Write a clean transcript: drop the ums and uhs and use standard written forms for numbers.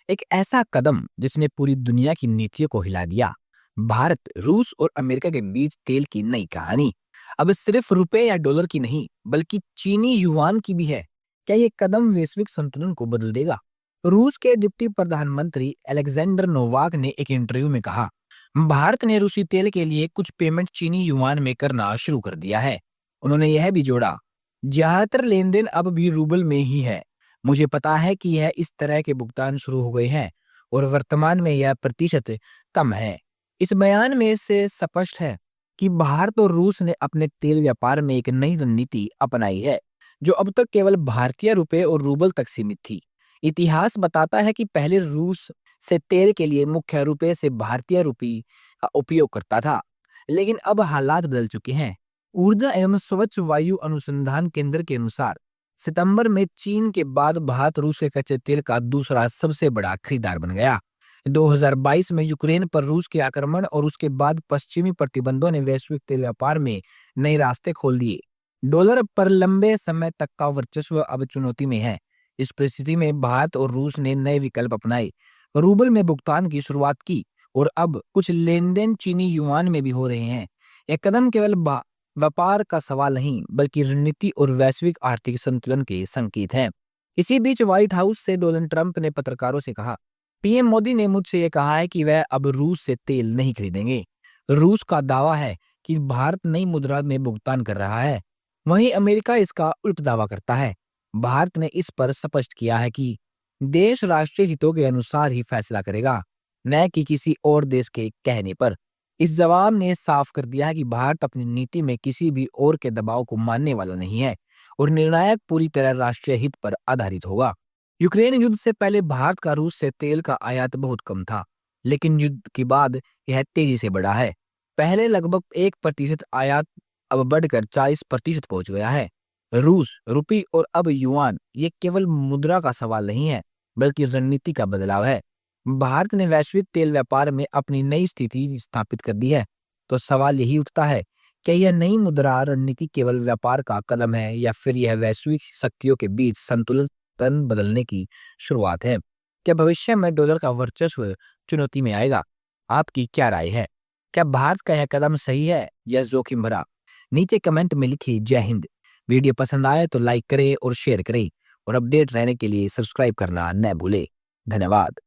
एक ऐसा कदम जिसने पूरी दुनिया की नीतियों को हिला दिया। भारत, रूस और अमेरिका के बीच तेल की नई कहानी अब सिर्फ रुपए या डॉलर की नहीं, बल्कि चीनी युआन की भी है। क्या ये कदम वैश्विक संतुलन को बदल देगा? रूस के डिप्टी प्रधानमंत्री अलेक्जेंडर नोवाक ने एक इंटरव्यू में कहा, भारत ने रूसी तेल के लिए कुछ पेमेंट चीनी युआन में करना शुरू कर दिया है। उन्होंने यह भी जोड़ा, ज्यादातर लेन देन अब भी रूबल में ही है। मुझे पता है कि यह इस तरह के भुगतान शुरू हो गए हैं और वर्तमान में यह प्रतिशत कम है। इस बयान में से स्पष्ट है कि भारत और रूस ने अपने तेल व्यापार में एक नई रणनीति अपनाई है, जो अब तक केवल भारतीय रुपए और रूबल तक सीमित थी। इतिहास बताता है कि पहले रूस से तेल के लिए मुख्य रूपे से भारतीय रुपये का उपयोग करता था, लेकिन अब हालात बदल चुके हैं। ऊर्जा एवं स्वच्छ वायु अनुसंधान केंद्र के अनुसार सितंबर में चीन के बाद भारत रूस के कच्चे तेल का दूसरा सबसे बड़ा खरीदार बन गया। 2022 में यूक्रेन पर रूस के आक्रमण और उसके बाद पश्चिमी प्रतिबंधों ने वैश्विक तेल व्यापार में नए रास्ते खोल दिए। डॉलर पर लंबे समय तक का वर्चस्व अब चुनौती में है। इस परिस्थिति में भारत और रूस ने नए विकल्प अपनाए, रूबल में भुगतान की शुरुआत की और अब कुछ लेन देन चीनी युआन में भी हो रहे हैं। यह कदम केवल व्यापार का सवाल नहीं, बल्कि रणनीति और वैश्विक आर्थिक संतुलन के संकेत हैं। इसी बीच व्हाइट हाउस से डोनाल्ड ट्रंप ने पत्रकारों से कहा, पीएम मोदी ने मुझसे यह कहा है कि वह अब रूस से तेल नहीं खरीदेंगे। रूस का दावा है कि भारत नई मुद्रा में भुगतान कर रहा है, वहीं अमेरिका इसका उल्टा दावा करता है। भारत ने इस पर स्पष्ट किया है कि देश राष्ट्रीय हितों के अनुसार ही फैसला करेगा, न कि किसी और देश के कहने पर। इस जवाब ने साफ कर दिया है कि भारत अपनी नीति में किसी भी और के दबाव को मानने वाला नहीं है और निर्णायक पूरी तरह राष्ट्रीय हित पर आधारित होगा। यूक्रेन युद्ध से पहले भारत का रूस से तेल का आयात बहुत कम था, लेकिन युद्ध के बाद यह तेजी से बढ़ा है। पहले लगभग 1% आयात अब बढ़कर 40% पहुंच गया है। रूस, रुपी और अब युआन, ये केवल मुद्रा का सवाल नहीं है, बल्कि रणनीति का बदलाव है। भारत ने वैश्विक तेल व्यापार में अपनी नई स्थिति स्थापित कर दी है, तो सवाल यही उठता है, क्या यह नई मुद्रा रणनीति केवल व्यापार का कदम है या फिर यह वैश्विक शक्तियों के बीच संतुलन बदलने की शुरुआत है? क्या भविष्य में डॉलर का वर्चस्व चुनौती में आएगा? आपकी क्या राय है? क्या भारत का यह कदम सही है या जोखिम भरा? नीचे कमेंट में लिखिए। जय हिंद। वीडियो पसंद आए तो लाइक करें और शेयर करें और अपडेट रहने के लिए सब्सक्राइब करना न भूलें। धन्यवाद।